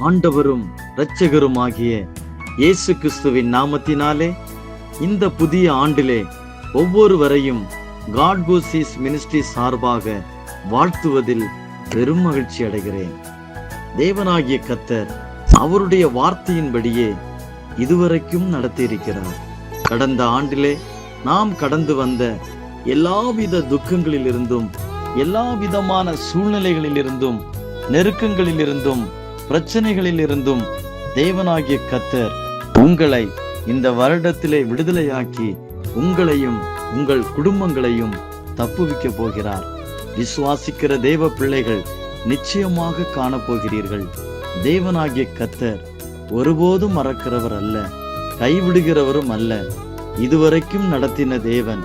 ஆண்டவரும் இரட்சகருமாகிய இயேசு கிறிஸ்துவின் நாமத்தினாலே இந்த புதிய ஆண்டிலே ஒவ்வொருவரையும் காட் கூசிஸ் மினிஸ்ட்ரி சார்பாக வாழ்த்துவதில் பெரும் மகிழ்ச்சி அடைகிறேன். தேவனாகிய கர்த்தர் அவருடைய வார்த்தையின்படியே இதுவரைக்கும் நடத்தியிருக்கிறார். கடந்த ஆண்டிலே நாம் கடந்து வந்த எல்லாவித துக்கங்களிலிருந்தும், எல்லா விதமான சூழ்நிலைகளிலிருந்தும், நெருக்கங்களிலிருந்தும், பிரச்சனைகளிலிருந்தும் தேவனாகிய கர்த்தர் உங்களை இந்த வருடத்திலே விடுதலையாக்கி உங்களையும் உங்கள் குடும்பங்களையும் தப்புவிக்க போகிறார். விசுவாசிக்கிற தேவ பிள்ளைகள் நிச்சயமாக காணப்போகிறீர்கள். தேவனாகிய கர்த்தர் ஒருபோதும் மறக்கிறவர் அல்ல, கைவிடுகிறவரும் அல்ல. இதுவரைக்கும் நடத்தின தேவன்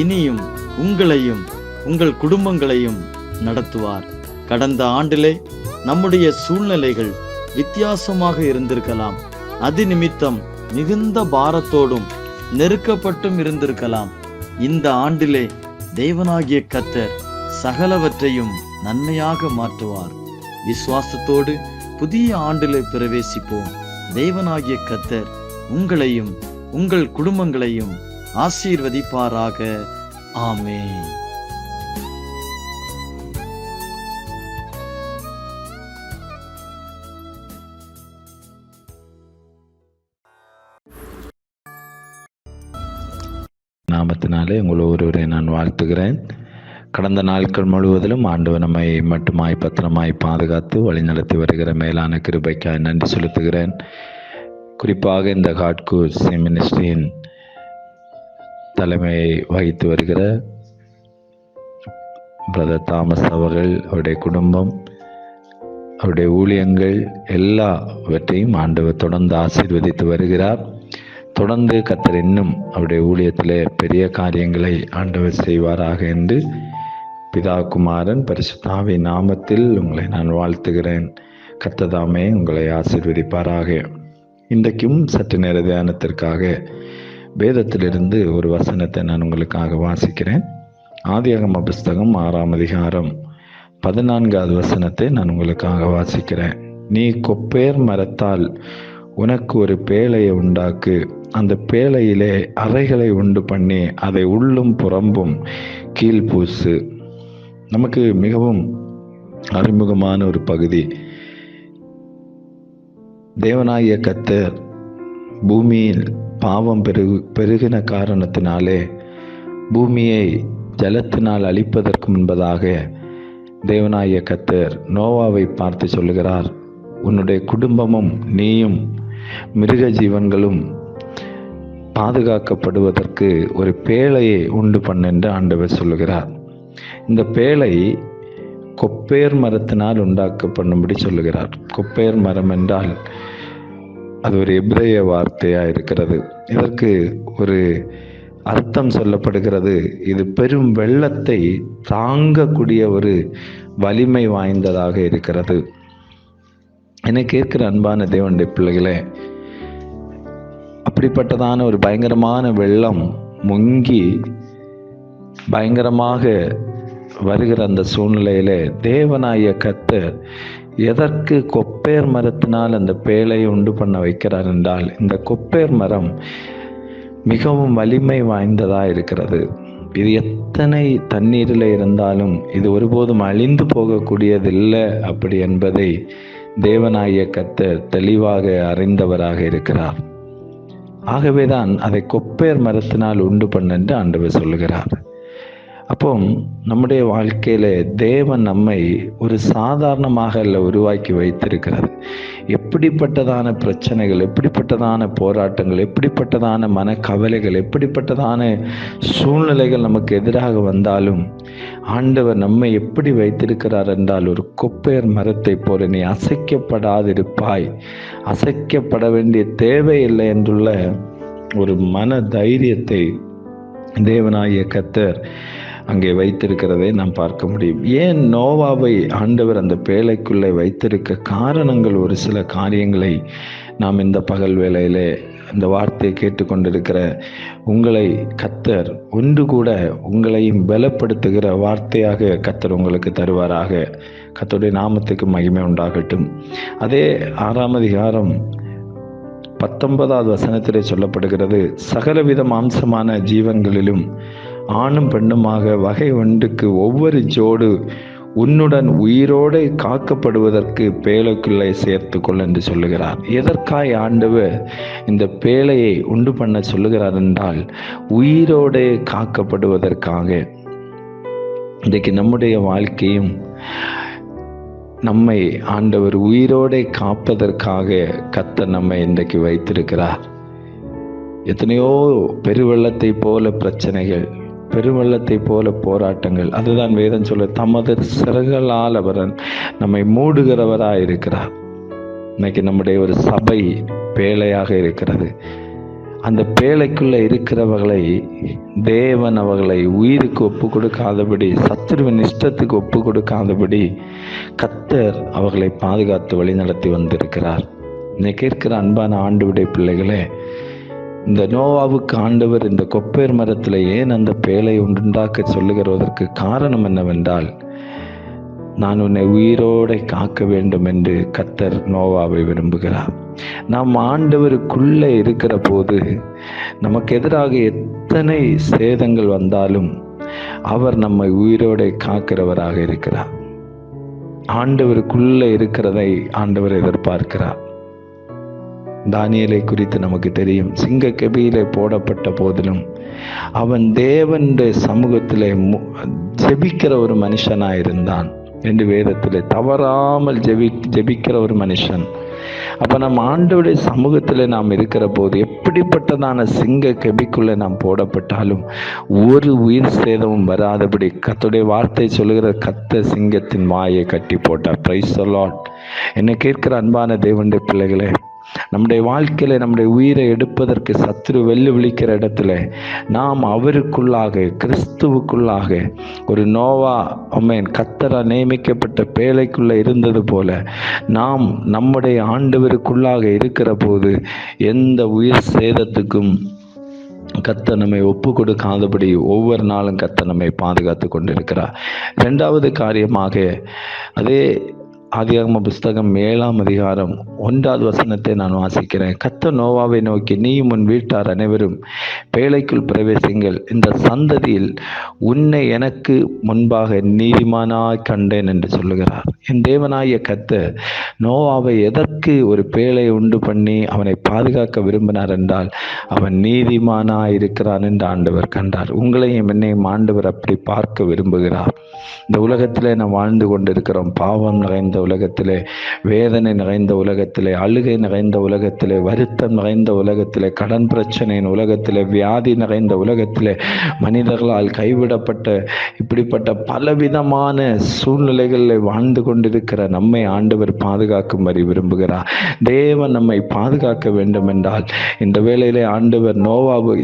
இனியும் உங்களையும் உங்கள் குடும்பங்களையும் நடத்துவார். கடந்த ஆண்டிலே நம்முடைய சூழ்நிலைகள் வித்தியாசமாக இருந்திருக்கலாம். அது நிமித்தம் மிகுந்த பாரத்தோடும் நெருக்கப்பட்டும் இருந்திருக்கலாம். இந்த ஆண்டிலே தேவனாகிய கர்த்தர் சகலவற்றையும் நன்மையாக மாற்றுவார். விசுவாசத்தோடு புதிய ஆண்டிலே பிரவேசிப்போம். தேவனாகிய கர்த்தர் உங்களையும் உங்கள் குடும்பங்களையும் ஆசீர்வதிப்பாராக. ஆமென். நாமத்தினாலே உங்கள் ஒருவரை நான் வாழ்த்துகிறேன். கடந்த நாட்கள் முழுவதிலும் ஆண்டவர் நம்மை மட்டுமாய் பத்திரமாய் பாதுகாத்து வழிநடத்தி வருகிற மேலான கிருபைக்காய் நன்றி செலுத்துகிறேன். குறிப்பாக இந்த காட் கூசிஸ் மினிஸ்ட்ரியின் தலைமையை வகித்து வருகிற பிரதர் தாமஸ் அவர்கள், அவருடைய குடும்பம், அவருடைய ஊழியங்கள் எல்லாவற்றையும் ஆண்டவர் தொடர்ந்து ஆசீர்வதித்து வருகிறார். தொடர்ந்து கர்த்தர் இன்னும் அவருடைய ஊழியத்திலே பெரிய காரியங்களை ஆண்டவர் செய்வாராக என்று பிதா, குமாரன், பரிசுத்த ஆவியின் நாமத்தில் உங்களை நான் வாழ்த்துகிறேன். கர்த்தர் தாமே உங்களை ஆசீர்வதிப்பாராக. இன்றைக்கும் சற்று நேர தியானத்திற்காக வேதத்திலிருந்து ஒரு வசனத்தை நான் உங்களுக்காக வாசிக்கிறேன். ஆதியாகம புஸ்தகம் 6ஆம் அதிகாரம் 14வது வசனத்தை நான் உங்களுக்காக வாசிக்கிறேன். நீ கொப்பேர் மரத்தால் உனக்கு ஒரு பேழையை உண்டாக்கு, அந்த பேழையிலே அறைகளை உண்டு பண்ணி அதை உள்ளும் புறம்பும் கீழ்பூசு. நமக்கு மிகவும் அறிமுகமான ஒரு பகுதி. தேவனாகிய கர்த்தர் பூமியில் பாவம் பெருகின காரணத்தினாலே பூமியை ஜலத்தினால் அழிப்பதற்கு முன்பதாக தேவனாகிய கர்த்தர் நோவாவை பார்த்து சொல்லுகிறார், உன்னுடைய குடும்பமும் நீயும் மிருக ஜீவன்களும் பாதுகாக்கப்படுவதற்கு ஒரு பேழையை உண்டு பண்ணென்று ஆண்டவர் சொல்லுகிறார். இந்த பேழை கொப்பேர் மரத்தினால் உண்டாக்கப்படும்படி சொல்லுகிறார். கொப்பேர் மரம் என்றால் அது ஒரு எபிரேய வார்த்தையாக இருக்கிறது. இதற்கு ஒரு அர்த்தம் சொல்லப்படுகிறது. இது பெரும் வெள்ளத்தை தாங்கக்கூடிய ஒரு வலிமை வாய்ந்ததாக இருக்கிறது. என்னை கேட்கிற அன்பான தேவனுடைய பிள்ளைகளே, அப்படிப்பட்டதான ஒரு பயங்கரமான வெள்ளம் முங்கி பயங்கரமாக வருகிற அந்த சூழ்நிலையிலே தேவனாகிய கர்த்தர் எதற்கு கொப்பேர் மரத்தினால் அந்த பேழையை உண்டு பண்ண வைக்கிறார் என்றால், இந்த கொப்பேர் மரம் மிகவும் வலிமை வாய்ந்ததாக இருக்கிறது. இது எத்தனை தண்ணீரில் இருந்தாலும் இது ஒருபோதும் அழிந்து போகக்கூடியதில்லை அப்படி என்பதை தேவனாகிய கர்த்தர் தெளிவாக அறிந்தவராக இருக்கிறார். ஆகவேதான் அதை கொப்பேர் மரத்தினால் உண்டு பண்ணென்று ஆண்டவர் சொல்லுகிறார். அப்போ நம்முடைய வாழ்க்கையில தேவன் நம்மை ஒரு சாதாரணமாக அல்ல உருவாக்கி வைத்திருக்கிறார். எப்படிப்பட்டதான பிரச்சனைகள், எப்படிப்பட்டதான போராட்டங்கள், எப்படிப்பட்டதான மனக்கவலைகள், எப்படிப்பட்டதான சூழ்நிலைகள் நமக்கு எதிராக வந்தாலும் ஆண்டவர் நம்மை எப்படி வைத்திருக்கிறார் என்றால், ஒரு கொப்பேர் மரத்தை போல நீ அசைக்கப்படாதிருப்பாய், அசைக்கப்பட வேண்டிய தேவையில்லை என்றுள்ள ஒரு மன தைரியத்தை தேவனாகிய கர்த்தர் அங்கே வைத்திருக்கிறதை நாம் பார்க்க முடியும். ஏன் நோவாவை ஆண்டவர் அந்த பேழைக்குள்ளே வைத்திருக்க காரணங்கள், ஒரு சில காரியங்களை நாம் இந்த பகல் வேளையிலே இந்த வார்த்தையை கேட்டுக்கொண்டிருக்கிற உங்களை கர்த்தர் ஒன்று கூட உங்களையும் பலப்படுத்துகிற வார்த்தையாக கர்த்தர் உங்களுக்கு தருவாராக. கர்த்தருடைய நாமத்துக்கு மகிமை உண்டாகட்டும். அதே 6ஆம் அதிகாரம் 19வது வசனத்திலே சொல்லப்படுகிறது, சகலவித மாம்சமான ஜீவன்களிலும் ஆணும் பெண்ணுமாக வகை ஒன்றுக்கு ஒவ்வொரு ஜோடு உன்னுடன் உயிரோடு காக்கப்படுவதற்கு பேழைக்குள்ளே சேர்த்து கொள் என்று சொல்லுகிறார். எதற்காய் ஆண்டவர் இந்த பேழையை உண்டு பண்ண சொல்லுகிறார் என்றால், உயிரோடு காக்கப்படுவதற்காக. இன்றைக்கு நம்முடைய வாழ்க்கையும் நம்மை ஆண்டவர் உயிரோடு காப்பதற்காக கர்த்தர் நம்மை இன்றைக்கு வைத்திருக்கிறார். எத்தனையோ பெருவெள்ளத்தை போல பிரச்சனைகள், பெருவெள்ளத்தை போல போராட்டங்கள், அதுதான் வேதம் சொல்ல, தமது சிறகுகளால் அவர் நம்மை மூடுகிறவராய் இருக்கிறார். இன்னைக்கு நம்முடைய ஒரு சபை பேழையாக இருக்கிறது. அந்த பேழைக்குள்ள இருக்கிறவர்களை தேவன் அவர்களை உயிருக்கு ஒப்பு கொடுக்காதபடி, சத்துருவின் இஷ்டத்துக்கு ஒப்பு கொடுக்காதபடி கர்த்தர் அவர்களை பாதுகாத்து வழி நடத்தி வந்திருக்கிறார். இன்னைக்கு இருக்கிற அன்பான ஆண்டவருடைய பிள்ளைகளே, இந்த நோவாவுக்கு ஆண்டவர் இந்த கொப்பேர் மரத்தில் ஏன் அந்த பேழை உண்டாக்க சொல்லுகிறதற்கு காரணம் என்னவென்றால், நான் உன்னை உயிரோடு காக்க வேண்டும் என்று கர்த்தர் நோவாவை விரும்புகிறார். நாம் ஆண்டவருக்குள்ளே இருக்கிற போது நமக்கு எதிராக எத்தனை சேதங்கள் வந்தாலும் அவர் நம்மை உயிரோடு காக்கிறவராக இருக்கிறார். ஆண்டவருக்குள்ளே இருக்கிறதை ஆண்டவர் எதிர்பார்க்கிறார். தானியேலை குறித்து நமக்கு தெரியும். சிங்க கெபியிலே போடப்பட்ட போதிலும் அவன் தேவனுடைய சமூகத்திலே ஜெபிக்கிற ஒரு மனுஷனாயிருந்தான் என்று வேதத்திலே, தவறாமல் ஜெபிக்கிற ஒரு மனுஷன். அப்ப நம்ம ஆண்டவருடைய சமூகத்தில் நாம் இருக்கிற போது எப்படிப்பட்டதான சிங்க கெபிக்குள்ளே நாம் போடப்பட்டாலும் ஒரு உயிர் சேதமும் வராதபடி கர்த்தருடைய வார்த்தை சொல்லுகிற, கர்த்தர் சிங்கத்தின் வாயை கட்டி போட்டார். Praise the Lord. என்னை கேட்கிற அன்பான தேவனுடைய பிள்ளைகளே, நம்முடைய வாழ்க்கையில நம்முடைய உயிரை எடுப்பதற்கு சத்துரு வெள்ளி விழிக்கிற இடத்துல நாம் அவருக்குள்ளாக, கிறிஸ்துவுக்குள்ளாக ஒரு நோவா கர்த்தரா நியமிக்கப்பட்ட பேழைக்குள்ள இருந்தது போல நாம் நம்முடைய ஆண்டவருக்குள்ளாக இருக்கிற போது எந்த உயிர் சேதத்துக்கும் கர்த்தர் நம்மை ஒப்பு கொடுக்காதபடி ஒவ்வொரு நாளும் கர்த்தர் நம்மை பாதுகாத்து கொண்டிருக்கிறார். 2வது காரியமாக, அதே ஆதியாகம புஸ்தகம் 7ஆம் அதிகாரம் 1வது வசனத்தை நான் வாசிக்கிறேன். கர்த்தர் நோவாவை நோக்கி, நீயும் உன் வீட்டார் அனைவரும் பேழைக்குள் பிரவேசிங்கள், இந்த சந்ததியில் உன்னை எனக்கு முன்பாக நீதிமானாய் கண்டேன் என்று சொல்லுகிறார். என் தேவனாகிய கர்த்தர் நோவாவை எதற்கு ஒரு பேழை உண்டு பண்ணி அவனை பாதுகாக்க விரும்பினார் என்றால், அவன் நீதிமானாய் இருக்கிறான் என்று ஆண்டவர் கண்டார். உங்களையும் என்னையும் ஆண்டவர் அப்படி பார்க்க விரும்புகிறார். இந்த உலகத்திலே நாம் வாழ்ந்து கொண்டிருக்கிறோம். பாவம் நிறைந்த உலகத்திலே, வேதனை நிறைந்த உலகத்திலே, அழுகை நிறைந்த உலகத்திலே, வருத்தம் நிறைந்த உலகத்திலே, கடன் பிரச்சனையின் உலகத்திலே, வியாதி நிறைந்த உலகத்திலே, மனிதர்களால் கைவிடப்பட்ட இப்படிப்பட்ட பலவிதமான சூழ்நிலைகளில் வாழ்ந்து கொண்டிருக்கிற நம்மை ஆண்டவர் பாதுகாக்கும்படி விரும்புகிறார். தேவன் நம்மை பாதுகாக்க வேண்டும் என்றால், இந்த வேளையிலே ஆண்டவர்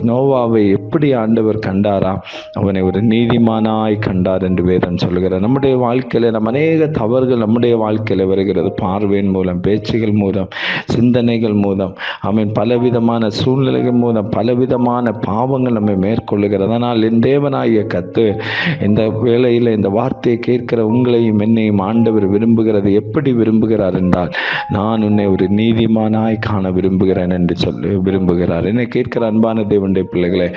நோவாவை எப்படி ஆண்டவர் கண்டாரா? அவனை ஒரு நீதிமானாய் கண்டார் என்று வேதம் சொல்லுகிறார். நம்முடைய வாழ்க்கையில நம்ம அநேக தவறுகள் நம்முடைய வாழ்க்கையில வருகிறது. பார்வையின் மூலம், பேச்சுகள் மூலம், சிந்தனைகள் மூலம், பலவிதமான சூழ்நிலைகள் மூலம் பலவிதமான பாவங்கள் நம்மை மேற்கொள்ளுகிறது. ஆனால் என் தேவனாகிய கர்த்தர் இந்த வேளையில இந்த வார்த்தையை கேட்கிற உங்களையும் என்னையும் ஆண்டவர் விரும்புகிறது. எப்படி விரும்புகிறார் என்றால், நான் உன்னை ஒரு நீதிமானாய் காண விரும்புகிறேன் என்று சொல்லி விரும்புகிறார். என்னை கேட்கிற அன்பான தேவனுடைய பிள்ளைகளே,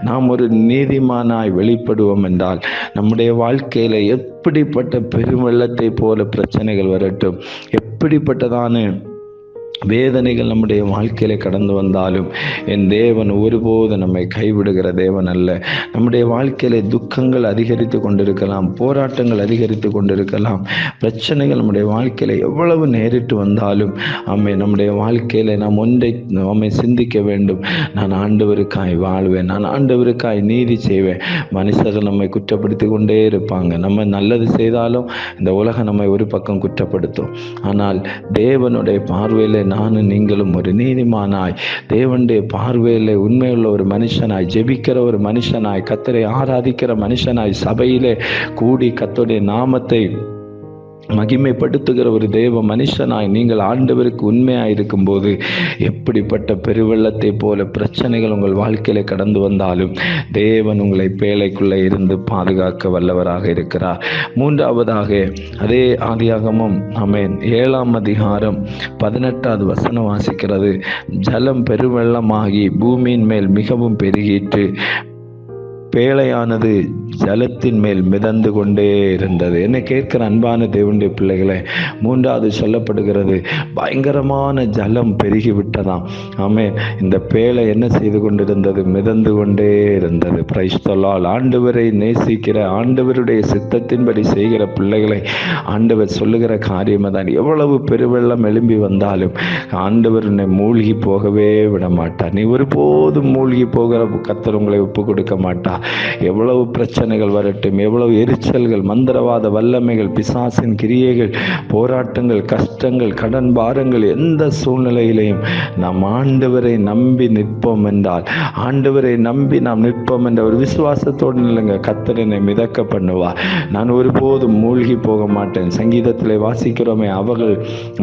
நாம் ஒரு நீதிமானாய் வெளிப்படுவோம் என்றால் நம்முடைய வாழ்க்கையில எப்படிப்பட்ட பெருவெள்ளத்தை போல பிரச்சனைகள் வரட்டும், எப்படிப்பட்டதான வேதனைகள் நம்முடைய வாழ்க்கையில கடந்து வந்தாலும் என் தேவன் ஒருபோது நம்மை கைவிடுகிற தேவன் அல்ல. நம்முடைய வாழ்க்கையில துக்கங்கள் அதிகரித்து கொண்டிருக்கலாம், போராட்டங்கள் அதிகரித்து கொண்டிருக்கலாம், பிரச்சனைகள் நம்முடைய வாழ்க்கையில எவ்வளவு நேரிட்டு வந்தாலும் நம்முடைய வாழ்க்கையில நாம் ஒன்றை சிந்திக்க வேண்டும். நான் ஆண்டவருக்காய் வாழ்வேன், நான் ஆண்டவருக்காய் நீதி செய்வேன். மனுஷர்கள் நம்மை குற்றப்படுத்தி கொண்டே இருப்பாங்க. நம்ம நல்லது செய்தாலும் இந்த உலகம் நம்மை ஒரு பக்கம் குற்றப்படுத்தும். ஆனால் தேவனுடைய பார்வையில நானும் நீங்களும் ஒரு நீதிமானாய், தேவனுடைய பார்வையிலே உண்மையுள்ள ஒரு மனுஷனாய், ஜெபிக்கிற ஒரு மனுஷனாய், கர்த்தரை ஆராதிக்கிற மனுஷனாய், சபையிலே கூடி கர்த்தருடைய நாமத்தை மகிமைப்படுத்துகிற ஒரு தேவ மனுஷனாய் நீங்கள் ஆண்டவருக்கு உண்மையாய் இருக்கும்போது எப்படிப்பட்ட பெருவெள்ளத்தை போல பிரச்சனைகள் உங்கள் வாழ்க்கையில கடந்து வந்தாலும் தேவன் உங்களை பேழைக்குள்ளே இருந்து பாதுகாக்க வல்லவராக இருக்கிறார். மூன்றாவதாக அதே ஆதியாகமம் 7ஆம் அதிகாரம் 18வது வசனம் வாசிக்கிறது. ஜலம் பெருவெள்ளமாகி பூமியின் மேல் மிகவும் பெருகிட்டு பேழையானது ஜலத்தின் மேல் மிதந்து கொண்டே இருந்தது. என்னை கேட்கிற அன்பான தேவனுடைய பிள்ளைகளே, மூன்றாவது சொல்லப்படுகிறது, பயங்கரமான ஜலம் பெருகி விட்டதாம். இந்த பேழை என்ன செய்து கொண்டிருந்தது? மிதந்து கொண்டே இருந்தது. Praise the Lord. ஆண்டவரை நேசிக்கிற, ஆண்டவருடைய சித்தத்தின்படி செய்கிற பிள்ளைகளை ஆண்டவர் சொல்லுகிற காரியம் தான். எவ்வளவு பெருவெள்ளம் எழும்பி வந்தாலும் ஆண்டவர் உன்னை மூழ்கி போகவே விட மாட்டார். நீ ஒருபோதும் மூழ்கி போகிற கர்த்தர் உங்களை ஒப்பு கொடுக்க மாட்டார். எவ்வளவு பிரச்சனைகள் வரட்டும், எவ்வளவு எரிச்சல்கள், மந்திரவாத வல்லமைகள், பிசாசின் கிரியைகள், போராட்டங்கள், கஷ்டங்கள், கடன் பாரங்கள், எந்த சூழ்நிலையிலையும் நாம் ஆண்டவரை நம்பி நிற்போம் என்றால், ஆண்டவரை நம்பி நாம் நிற்போம் என்ற ஒரு விசுவாசத்தோடு இல்லைங்க, கர்த்தர் என்னை மிதக்க பண்ணுவார். நான் ஒருபோதும் மூழ்கி போக மாட்டேன். சங்கீதத்திலே வாசிக்கிறோமே, அவர்கள்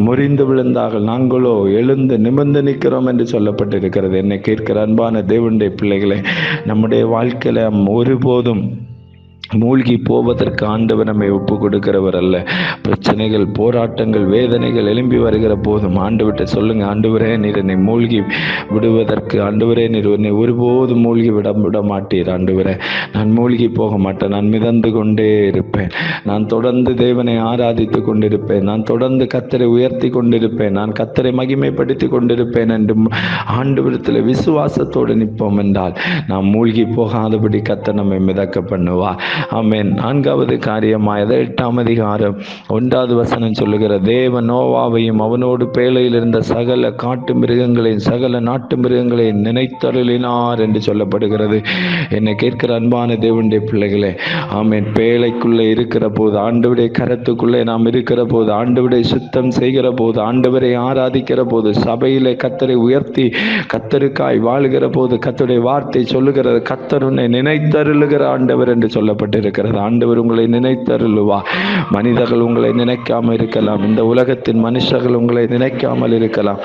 முறிந்து விழுந்தார்கள், நாங்களோ எழுந்து நிமிர்ந்து நிற்கிறோம் என்று சொல்லப்பட்டிருக்கிறது. என்னை கேட்கிற அன்பான தேவனுடைய பிள்ளைகளே, நம்முடைய வாழ்க்கையில ஒருபோதும் மூழ்கி போவதற்கு ஆண்டவர் நம்மை ஒப்பு கொடுக்கிறவர் அல்ல. பிரச்சனைகள், போராட்டங்கள், வேதனைகள் எழும்பி வருகிற போதும் ஆண்டவர்கிட்ட சொல்லுங்க, ஆண்டவரே நீர் என்னை மூழ்கி விடுவதற்கு, ஆண்டவரே நீர் என்னை ஒருபோதும் மூழ்கி விட மாட்டீர். ஆண்டவரே, நான் மூழ்கி போக மாட்டேன், நான் மிதந்து கொண்டே இருப்பேன், நான் தொடர்ந்து தேவனை ஆராதித்து கொண்டிருப்பேன், நான் தொடர்ந்து கர்த்தரை உயர்த்தி கொண்டிருப்பேன், நான் கர்த்தரை மகிமைப்படுத்தி கொண்டிருப்பேன் என்று ஆண்டவரிடத்தில் விசுவாசத்தோடு நிற்போம் என்றால் நாம் மூழ்கி போகாதபடி கர்த்தர் நம்மை மிதக்க பண்ணுவார். ஆமென். நான்காவது காரியமாய் 8ஆம் அதிகாரம் 1வது வசனம் சொல்லுகிற, தேவ நோவாவையும் அவனோடு பேழையில் இருந்த சகல காட்டு மிருகங்களையும் சகல நாட்டு மிருகங்களையும் நினைத்தருளினார் என்று சொல்லப்படுகிறது. என்னை கேட்கிற அன்பான தேவனுடைய பிள்ளைகளே, ஆமென். பேழைக்குள்ளே இருக்கிற போது, ஆண்டவருடைய கரத்துக்குள்ளே நாம் இருக்கிற போது, ஆண்டவருடைய சுத்தம் செய்கிற போது, ஆண்டவரை ஆராதிக்கிற போது, சபையிலே கர்த்தரை உயர்த்தி கர்த்தருக்காய் வாழுகிற போது, கர்த்தருடைய வார்த்தை சொல்லுகிறது, கர்த்தர் உன்னை நினைத்தருளுகிற ஆண்டவர் என்று சொல்லப்பட்டிருக்கிறது. ஆண்டவர் உங்களை நினைத்தருளுவா. மனிதர்கள் உங்களை நினைக்காமல் இருக்கலாம், இந்த உலகத்தின் மனுஷர்கள் உங்களை நினைக்காமல் இருக்கலாம்,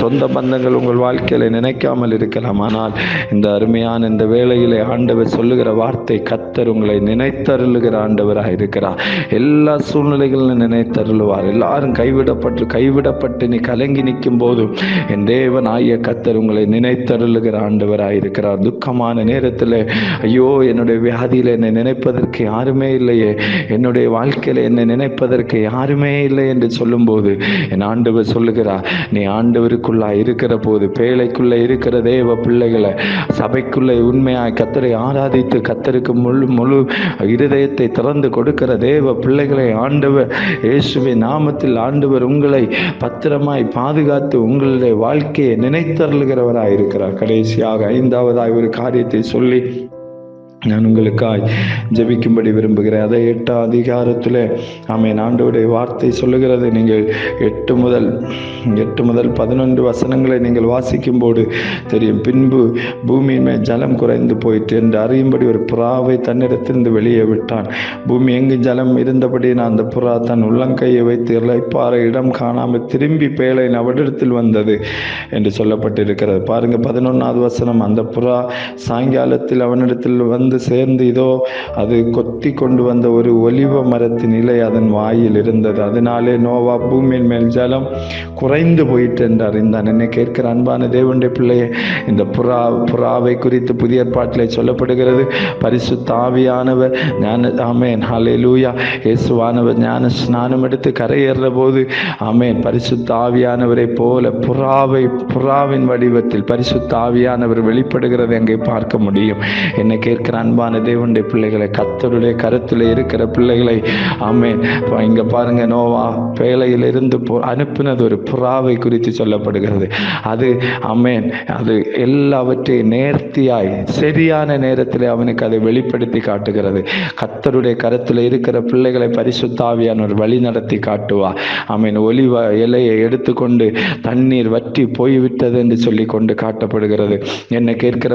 சொந்த பந்தங்கள் உங்கள் வாழ்க்கையில நினைக்காமல் இருக்கலாம். ஆனால் இந்த அருமையான இந்த வேளையிலே ஆண்டவர் சொல்லுகிற வார்த்தை, கர்த்தர் உங்களை நினைத்தருளுகிற ஆண்டவராக இருக்கிறார். எல்லா சூழ்நிலைகளிலும் நினைத்தருளுவார். எல்லாரும் கைவிடப்பட்டு நீ கலங்கி நிற்கும் போதும் என் தேவன் ஆகிய கர்த்தர் உங்களை நினைத்தருளுகிற ஆண்டவராக இருக்கிறார். துக்கமான நேரத்தில், ஐயோ என்னுடைய வியாதியில என்னை நினைப்பதற்கு யாருமே இல்லையே, என்னுடைய வாழ்க்கையில என்னை நினைப்பதற்கு யாருமே இல்லை என்று சொல்லும்போது என் ஆண்டவர் சொல்லுகிறார், நீ ஆண்டவருக்குள்ளா இருக்கிற போது, பேழைக்குள்ள இருக்கிற தேவ பிள்ளைகளை, சபைக்குள்ளே உண்மையாய் கர்த்தரை ஆராதித்து கர்த்தருக்கு முழு இருதயத்தை திறந்து கொடுக்கிற தேவ பிள்ளைகளை ஆண்டவர் இயேசுவின் நாமத்தில் ஆண்டவர் உங்களை பத்திரமாய் பாதுகாத்து உங்களுடைய வாழ்க்கையை நினைத்தருளுகிறவராய் இருக்கிறார். கடைசியாக 5ஆவதாய் ஒரு காரியத்தை சொல்லி நான் உங்களுக்காய் ஜெபிக்கும்படி விரும்புகிறேன். அதை 8ஆம் அதிகாரத்தில் ஆண்டவருடைய வார்த்தை சொல்லுகிறது. நீங்கள் 8 முதல் 11 வசனங்களை நீங்கள் வாசிக்கும் போது தெரியும். பின்பு பூமியின் மேல் ஜலம் குறைந்து போயிட்டு என்று அறியும்படி ஒரு புறாவை தன்னிடத்திலிருந்து வெளியே விட்டான். பூமி எங்கு ஜலம் இருந்தபடி அந்த புறா தன் உள்ளங்கையை வைத்து இளைப்பாற இடம் காணாமல் திரும்பி பேழையின் அவரிடத்தில் வந்தது என்று சொல்லப்பட்டிருக்கிறது. பாருங்க, 11வது வசனம். அந்த புறா சாயங்காலத்தில் அவனிடத்தில் வந்து சேர்ந்து, இதோ அது கொத்தி கொண்டு வந்த ஒரு ஒலிவ மரத்தின் இலை அதன் வாயில் இருந்தது. அதனாலே நோவா பூமியின் மேல் ஜலம் குறைந்து போயிட்டு என்று அறிந்தான். என்னை கேட்கிற அன்பான தேவனுடைய பிள்ளையே, இந்த புறாவை குறித்து புதிய ஏற்பாட்டிலே சொல்லப்படுகிறது. பரிசுத்த ஆவியானவர் ஹல்லேலூயா, இயேசுவானவர் ஞான ஸ்நானம் எடுத்து கரையேற போது பரிசுத்த ஆவியானவரை போல புறாவின் வடிவத்தில் பரிசுத்த ஆவியானவர் வெளிப்படுகிறது அங்கே பார்க்க முடியும். என்னை கேட்கிற அன்பான தேவனுடைய பிள்ளைகளை, கர்த்தருடைய கருத்தில் இருக்கிற பிள்ளைகளை, இங்க பாருங்க, நோவா பேழையில் இருந்து அனுப்பினது ஒரு புறாவை குறித்து சொல்லப்படுகிறது. அது அது எல்லாவற்றையும் நேர்த்தியாய் சரியான நேரத்தில் அவனுக்கு அதை வெளிப்படுத்தி காட்டுகிறது. கர்த்தருடைய கருத்தில் இருக்கிற பிள்ளைகளை பரிசுத்த ஆவியானவர் வழி நடத்தி காட்டுவா. ஒலிவ இலையை எடுத்துக்கொண்டு தண்ணீர் வற்றி போய்விட்டது என்று சொல்லி கொண்டு காட்டப்படுகிறது. என்னை கேட்கிற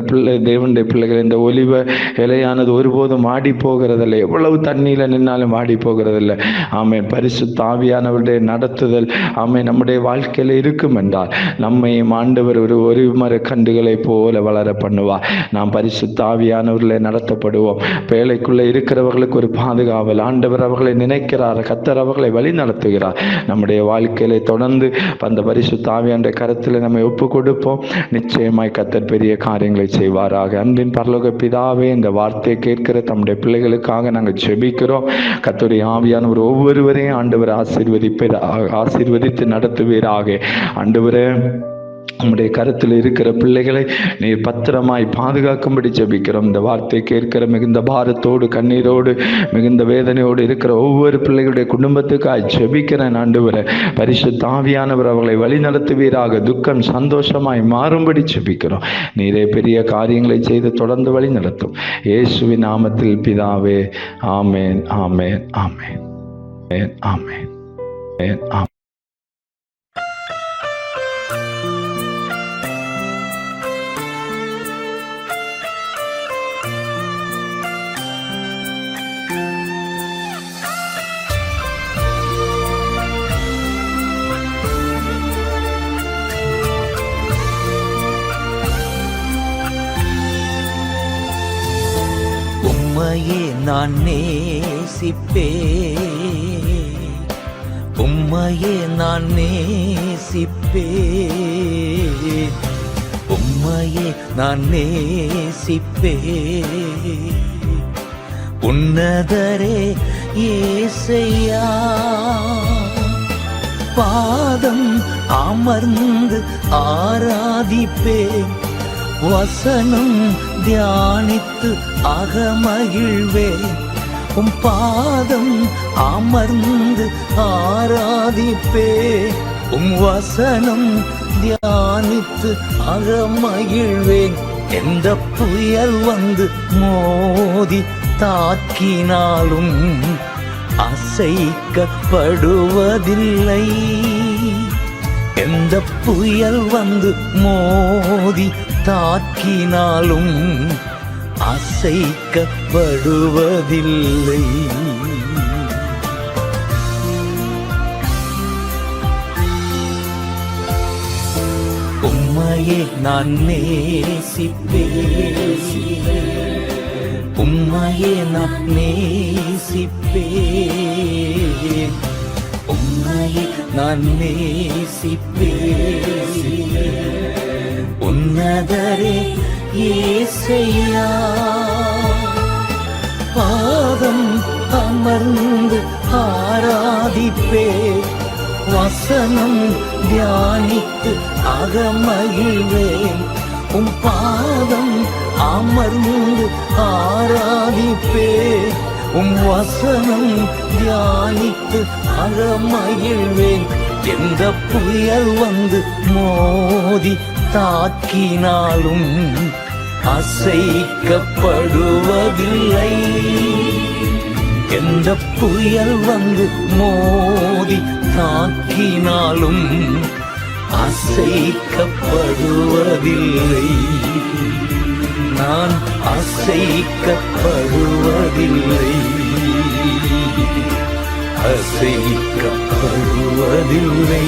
தேவனுடைய பிள்ளைகள், இந்த ஒலிவ இலையானது ஒருபோதும் வாடி போகிறதில்லை, எவ்வளவு தண்ணீரில் நின்னாலும் வாடி போகிறதில்லை. ஆமென். பரிசுத்த ஆவியானவருடைய நடத்துதல் ஆமென் நம்முடைய வாழ்க்கையில் இருக்கும் என்றால் நம்மையும் ஆண்டவர் ஒரு மர கண்டுகளை போல வளர பண்ணுவார். நாம் பரிசுத்த ஆவியானவர்களை நடத்தப்படுவோம். வேலைக்குள்ளே இருக்கிறவர்களுக்கு ஒரு பாதுகாவல். ஆண்டவர் அவர்களை நினைக்கிறார், கர்த்தர் அவர்களை வழி நடத்துகிறார். நம்முடைய வாழ்க்கையில தொடர்ந்து அந்த பரிசுத்த ஆவியானுடைய கரத்தில் நம்மை ஒப்பு கொடுப்போம். நிச்சயமாய் கர்த்தர் பெரிய காரியங்களை செய்வாராக. அன்பின் பரலோக பிதாவே, இந்த வார்த்தையை கேட்கிற தம்முடைய பிள்ளைகளுக்காக நாங்கள் ஜெபிக்கிறோம். கர்த்தருடைய ஆவியானவர் ஒவ்வொருவரையும் ஆண்டவர் ஆசீர்வதித்து நடத்துவீராக. ஆண்டவரே, நம்முடைய கருத்தில் இருக்கிற பிள்ளைகளை நீர் பத்திரமாய் பாதுகாக்கும்படி ஜெபிக்கிறோம். இந்த வார்த்தை கேட்கிற மிகுந்த பாரத்தோடு, கண்ணீரோடு, மிகுந்த வேதனையோடு இருக்கிற ஒவ்வொரு பிள்ளைகளுடைய குடும்பத்துக்காய் ஜெபிக்கிறேன். ஆண்டவரே, பரிசுத்த ஆவியானவர் அவர்களை வழி நடத்துவீராக. துக்கம் சந்தோஷமாய் மாறும்படி ஜெபிக்கிறோம். நீரே பெரிய காரியங்களை செய்து தொடர்ந்து வழி நடத்தும். இயேசுவின் நாமத்தில் பிதாவே, ஆமேன், ஆமேன், ஆமேன், ஆமேன், ஆமேன். உம்மையே நான் நேசிப்பேன், உம்மையே நான் நேசிப்பேன், உம்மையே நான் நேசிப்பேன். உன்னதரே இயேசையா, பாதம் அமர்ந்து ஆராதிப்பேன். வசனம் தியானித்து அகமகிழ்வேன். உம் பாதம் அமர்ந்து ஆராதிப்பேன். உம் வசனம் தியானித்து அகமகிழ்வேன். எந்த புயல் வந்து மோதி தாக்கினாலும் அசைக்கப்படுவதில்லை. எந்த புயல் வந்து மோதி தாக்கினாலும் அசைக்கப்படுவதில்லை. உம்மையே நான் நேசிப்பேன், உம்மையே நான் நேசிப்பேன், உம்மையே நான் நேசிப்பேன். உன்னதரே இயேசையா, பாதம் அமர்ந்து ஆராதிப்பேன். வசனம் தியானித்து அகமகிழ்வேன். உம் பாதம் அமர்ந்து ஆராதிப்பேன். உம் வசனம் தியானித்து அகமகிழ்வேன். எந்த புயல் வந்து மோதி தாக்கினாலும் அசைக்கப்படுவதில்லை. எந்த புயல் வந்து மோதி தாக்கினாலும் அசைக்கப்படுவதில்லை. நான் அசைக்கப்படுவதில்லை, அசைக்கப்படுவதில்லை.